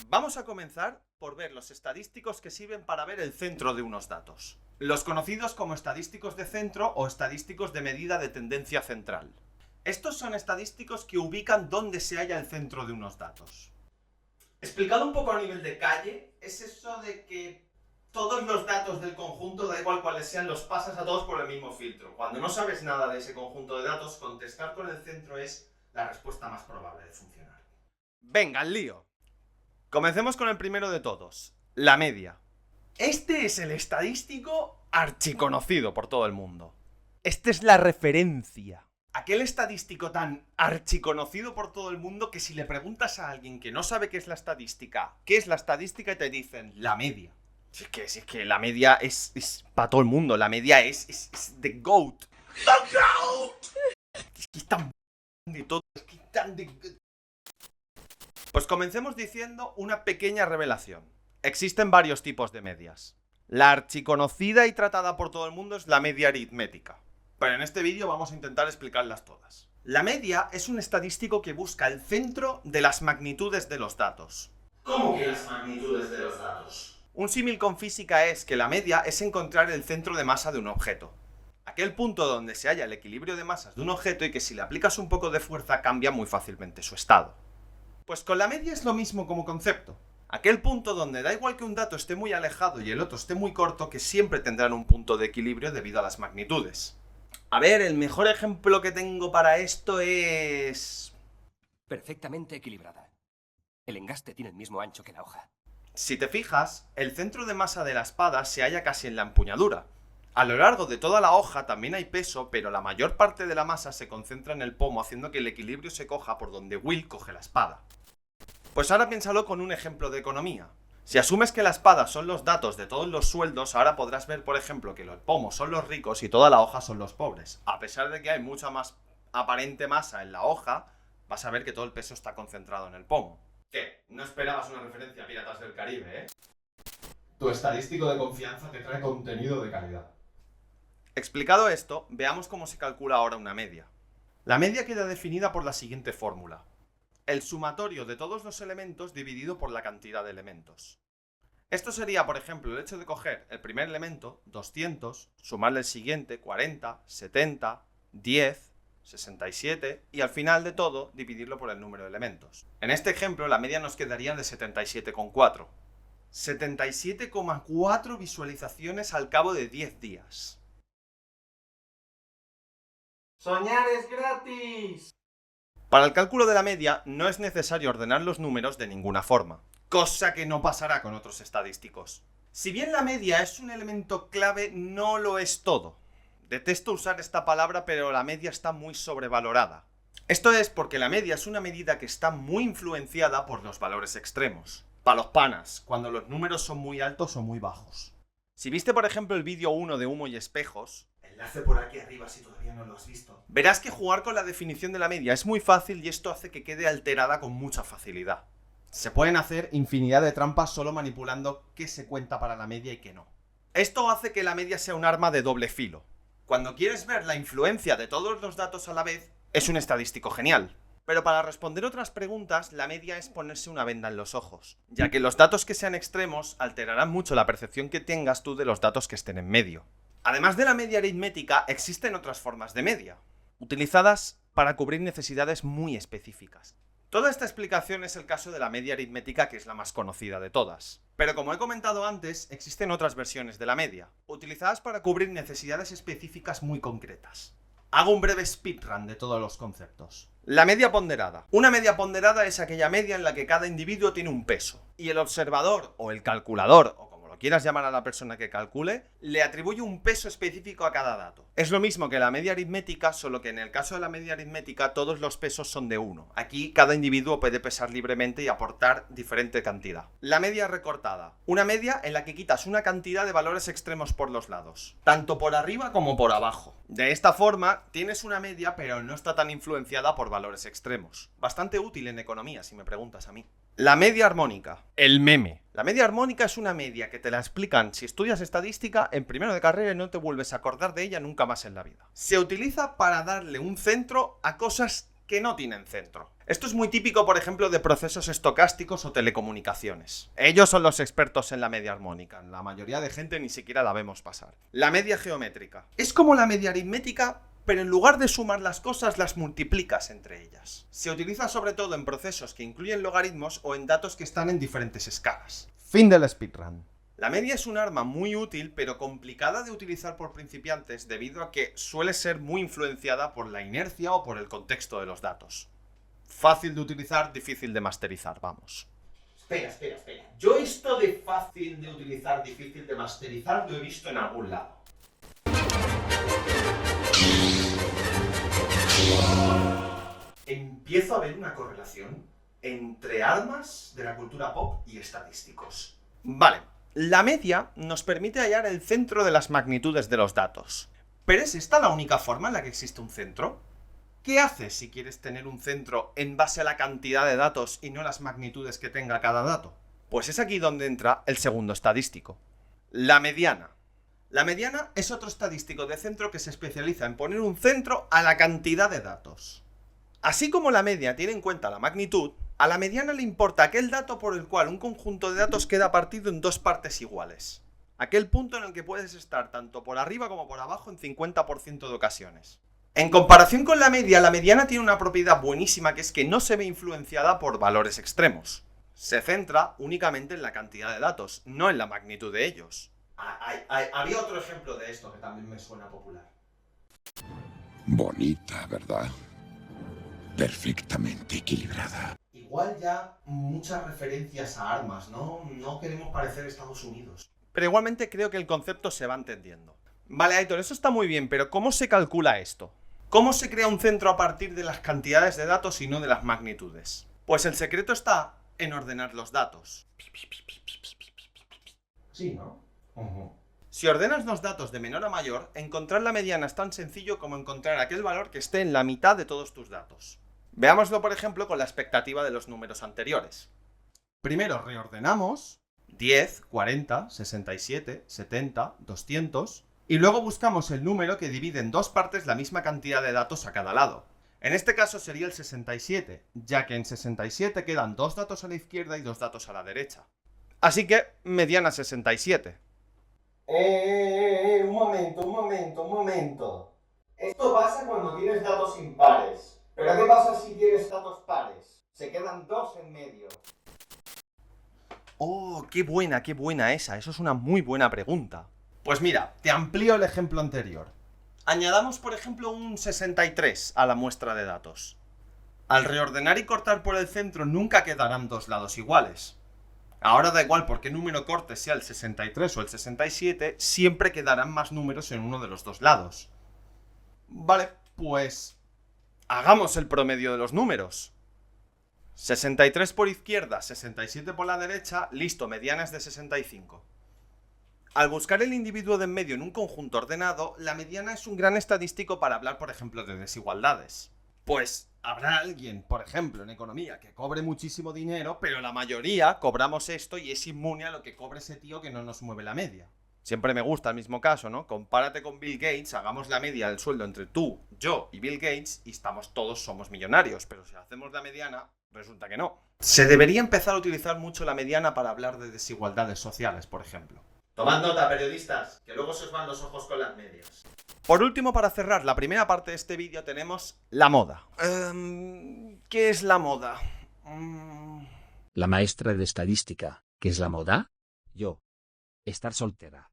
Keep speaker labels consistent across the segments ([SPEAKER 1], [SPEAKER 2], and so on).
[SPEAKER 1] Vamos a comenzar por ver los estadísticos que sirven para ver el centro de unos datos. Los conocidos como estadísticos de centro o estadísticos de medida de tendencia central. Estos son estadísticos que ubican dónde se halla el centro de unos datos. Explicado un poco a nivel de calle, es eso de que todos los datos del conjunto, da igual cuáles sean, los pasas a todos por el mismo filtro. Cuando no sabes nada de ese conjunto de datos, contestar con el centro es la respuesta más probable de funcionar. Venga, al lío. Comencemos con el primero de todos, la media. Este es el estadístico archiconocido por todo el mundo. Esta es la referencia. Aquel estadístico tan archiconocido por todo el mundo que si le preguntas a alguien que no sabe qué es la estadística y te dicen la media. Si es que la media es para todo el mundo, la media es the GOAT. ¡The GOAT! Es que es tan de todo, es que es tan de... Pues comencemos diciendo una pequeña revelación. Existen varios tipos de medias. La archiconocida y tratada por todo el mundo es la media aritmética. Pero en este vídeo vamos a intentar explicarlas todas. La media es un estadístico que busca el centro de las magnitudes de los datos. ¿Cómo que las magnitudes de los datos? Un símil con física es que la media es encontrar el centro de masa de un objeto. Aquel punto donde se halla el equilibrio de masas de un objeto y que si le aplicas un poco de fuerza cambia muy fácilmente su estado. Pues con la media es lo mismo como concepto. Aquel punto donde da igual que un dato esté muy alejado y el otro esté muy corto, que siempre tendrán un punto de equilibrio debido a las magnitudes. A ver, el mejor ejemplo que tengo para esto es...
[SPEAKER 2] perfectamente equilibrada. El engaste tiene el mismo ancho que la hoja.
[SPEAKER 1] Si te fijas, el centro de masa de la espada se halla casi en la empuñadura. A lo largo de toda la hoja también hay peso, pero la mayor parte de la masa se concentra en el pomo, haciendo que el equilibrio se coja por donde Will coge la espada. Pues ahora piénsalo con un ejemplo de economía. Si asumes que la espada son los datos de todos los sueldos, ahora podrás ver, por ejemplo, que los pomos son los ricos y toda la hoja son los pobres. A pesar de que hay mucha más aparente masa en la hoja, vas a ver que todo el peso está concentrado en el pomo. ¿Qué? ¿No esperabas una referencia a Piratas del Caribe, Tu estadístico de confianza te trae contenido de calidad. Explicado esto, veamos cómo se calcula ahora una media. La media queda definida por la siguiente fórmula. El sumatorio de todos los elementos dividido por la cantidad de elementos. Esto sería, por ejemplo, el hecho de coger el primer elemento, 200, sumarle el siguiente, 40, 70, 10, 67, y al final de todo, dividirlo por el número de elementos. En este ejemplo, la media nos quedaría de 77,4. 77,4 visualizaciones al cabo de 10 días. ¡Soñar es gratis! Para el cálculo de la media no es necesario ordenar los números de ninguna forma, cosa que no pasará con otros estadísticos. Si bien la media es un elemento clave, no lo es todo. Detesto usar esta palabra, pero la media está muy sobrevalorada. Esto es porque la media es una medida que está muy influenciada por los valores extremos. Para los panas, cuando los números son muy altos o muy bajos. Si viste por ejemplo el vídeo 1 de humo y espejos, enlace por aquí arriba si todavía no lo has visto, verás que jugar con la definición de la media es muy fácil y esto hace que quede alterada con mucha facilidad. Se pueden hacer infinidad de trampas solo manipulando qué se cuenta para la media y qué no. Esto hace que la media sea un arma de doble filo. Cuando quieres ver la influencia de todos los datos a la vez, es un estadístico genial. Pero para responder otras preguntas, la media es ponerse una venda en los ojos, ya que los datos que sean extremos alterarán mucho la percepción que tengas tú de los datos que estén en medio. Además de la media aritmética, existen otras formas de media, utilizadas para cubrir necesidades muy específicas. Toda esta explicación es el caso de la media aritmética, que es la más conocida de todas. Pero como he comentado antes, existen otras versiones de la media, utilizadas para cubrir necesidades específicas muy concretas. Hago un breve speedrun de todos los conceptos. La media ponderada. Una media ponderada es aquella media en la que cada individuo tiene un peso, y el observador o el calculador, o como lo quieras llamar a la persona que calcule, le atribuye un peso específico a cada dato. Es lo mismo que la media aritmética, solo que en el caso de la media aritmética todos los pesos son de 1. Aquí cada individuo puede pesar libremente y aportar diferente cantidad. La media recortada. Una media en la que quitas una cantidad de valores extremos por los lados, tanto por arriba como por abajo. De esta forma tienes una media pero no está tan influenciada por valores extremos. Bastante útil en economía si me preguntas a mí. La media armónica. El meme. La media armónica es una media que te la explican si estudias estadística en primero de carrera y no te vuelves a acordar de ella nunca más en la vida. Se utiliza para darle un centro a cosas que no tienen centro. Esto es muy típico, por ejemplo, de procesos estocásticos o telecomunicaciones. Ellos son los expertos en la media armónica. La mayoría de gente ni siquiera la vemos pasar. La media geométrica. Es como la media aritmética, pero en lugar de sumar las cosas, las multiplicas entre ellas. Se utiliza sobre todo en procesos que incluyen logaritmos o en datos que están en diferentes escalas. Fin del speedrun. La media es un arma muy útil, pero complicada de utilizar por principiantes debido a que suele ser muy influenciada por la inercia o por el contexto de los datos. Fácil de utilizar, difícil de masterizar, vamos. Espera. Yo esto de fácil de utilizar, difícil de masterizar lo he visto en algún lado. Empiezo a ver una correlación entre armas de la cultura pop y estadísticos. Vale, la media nos permite hallar el centro de las magnitudes de los datos. ¿Pero es esta la única forma en la que existe un centro? ¿Qué haces si quieres tener un centro en base a la cantidad de datos y no las magnitudes que tenga cada dato? Pues es aquí donde entra el segundo estadístico, la mediana. La mediana es otro estadístico de centro que se especializa en poner un centro a la cantidad de datos. Así como la media tiene en cuenta la magnitud, a la mediana le importa aquel dato por el cual un conjunto de datos queda partido en dos partes iguales. Aquel punto en el que puedes estar tanto por arriba como por abajo en 50% de ocasiones. En comparación con la media, la mediana tiene una propiedad buenísima que es que no se ve influenciada por valores extremos. Se centra únicamente en la cantidad de datos, no en la magnitud de ellos. Había otro ejemplo de esto que también me suena popular.
[SPEAKER 3] Bonita, ¿verdad? Perfectamente equilibrada.
[SPEAKER 1] Igual ya muchas referencias a armas, ¿no? No queremos parecer Estados Unidos. Pero igualmente creo que el concepto se va entendiendo. Vale, Aitor, eso está muy bien, pero ¿cómo se calcula esto? ¿Cómo se crea un centro a partir de las cantidades de datos y no de las magnitudes? Pues el secreto está en ordenar los datos. Sí, ¿no? Si ordenas los datos de menor a mayor, encontrar la mediana es tan sencillo como encontrar aquel valor que esté en la mitad de todos tus datos. Veámoslo, por ejemplo, con la expectativa de los números anteriores. Primero reordenamos 10, 40, 67, 70, 200... y luego buscamos el número que divide en dos partes la misma cantidad de datos a cada lado. En este caso sería el 67, ya que en 67 quedan dos datos a la izquierda y dos datos a la derecha. Así que, mediana 67. Un momento. Esto pasa cuando tienes datos impares. ¿Pero qué pasa si tienes datos pares? Se quedan dos en medio. Oh, qué buena esa. Eso es una muy buena pregunta. Pues mira, te amplío el ejemplo anterior. Añadamos, por ejemplo, un 63 a la muestra de datos. Al reordenar y cortar por el centro nunca quedarán dos lados iguales. Ahora da igual por qué número cortes, sea el 63 o el 67, siempre quedarán más números en uno de los dos lados. Vale, pues hagamos el promedio de los números. 63 por izquierda, 67 por la derecha, listo, mediana es de 65. Al buscar el individuo de en medio en un conjunto ordenado, la mediana es un gran estadístico para hablar, por ejemplo, de desigualdades. Pues habrá alguien, por ejemplo, en economía, que cobre muchísimo dinero, pero la mayoría cobramos esto y es inmune a lo que cobre ese tío que no nos mueve la media. Siempre me gusta el mismo caso, ¿no? Compárate con Bill Gates, hagamos la media del sueldo entre tú, yo y Bill Gates y somos millonarios, pero si hacemos la mediana, resulta que no. Se debería empezar a utilizar mucho la mediana para hablar de desigualdades sociales, por ejemplo. Tomad nota, periodistas, que luego se os van los ojos con las medias. Por último, para cerrar la primera parte de este vídeo tenemos la moda. ¿Qué es la moda?
[SPEAKER 4] La maestra de estadística. ¿Qué es la moda? Yo. Estar soltera.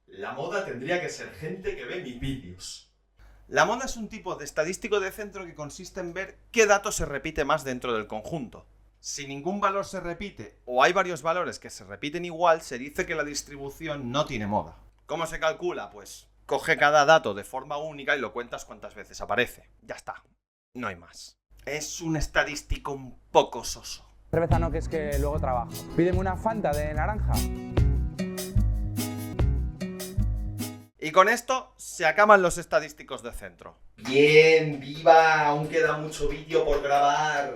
[SPEAKER 1] La moda tendría que ser gente que ve mis vídeos. La moda es un tipo de estadístico de centro que consiste en ver qué dato se repite más dentro del conjunto. Si ningún valor se repite o hay varios valores que se repiten igual, se dice que la distribución no tiene moda. ¿Cómo se calcula? Pues coge cada dato de forma única y lo cuentas cuántas veces aparece. Ya está. No hay más. Es un estadístico un poco soso.
[SPEAKER 5] Cerveza no, que es que luego trabajo. Pídeme una Fanta de naranja.
[SPEAKER 1] Y con esto se acaban los estadísticos de centro. Bien, viva, aún queda mucho vídeo por grabar.